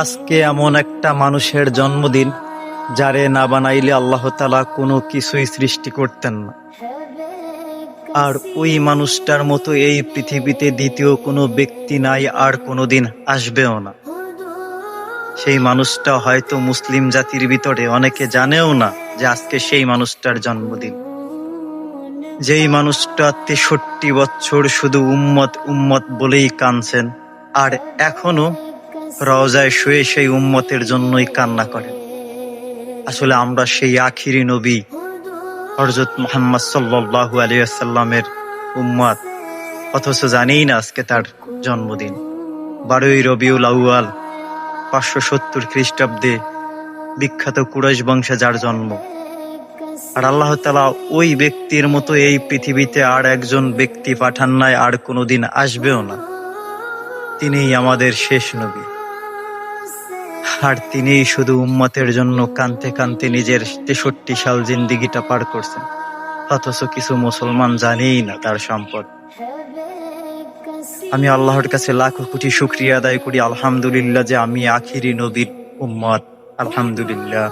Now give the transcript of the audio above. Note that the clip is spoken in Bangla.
আজকে এমন একটা মানুষের জন্মদিন যারে না বানাইলে আল্লাহ তাআলা কোনো কিছুই সৃষ্টি করতেন না। আর ওই মানুষটার মতো এই পৃথিবীতে দ্বিতীয় কোনো ব্যক্তি নাই, আর কোনোদিন আসবেও না। সেই মানুষটা হয়তো মুসলিম জাতির ভিতরে অনেকে জানেও না যে আজকে সেই মানুষটার জন্মদিন। যেই মানুষটা ৬৩ বছর শুধু উম্মত উম্মত বলেই কাঁদছেন, আর এখনো রওজায় শুয়ে সেই উম্মতের জন্যই কান্না করেন। আসলে আমরা সেই আখিরি নবী হযরত মুহাম্মদ সাল্লাল্লাহু আলাইহি ওয়াসাল্লামের উম্মত, অথচ জানিই না আজকে তার জন্মদিন। ১২ই রবিউল আউয়াল ৫৭০ খ্রিস্টাব্দে বিখ্যাত কুরাইশ বংশে যার জন্ম। আর আল্লাহ তাআলা ওই ব্যক্তির মতো এই পৃথিবীতে আর একজন ব্যক্তি পাঠান নাই, আর কোনোদিন আসবেও না। তিনিই আমাদের শেষ নবী, আর তিনিই শুধু উম্মতের জন্য কাঁদতে কাঁদতে নিজের ৬৩ সাল জিন্দিগিটা পার করছেন। অথচ কিছু মুসলমান জানেই না তার সম্পদ। আমি আল্লাহর কাছে লাখো কোটি শুকরিয়া আদায় করি, আলহামদুলিল্লাহ, যে আমি আখিরি নবীর উম্মত। আলহামদুলিল্লাহ।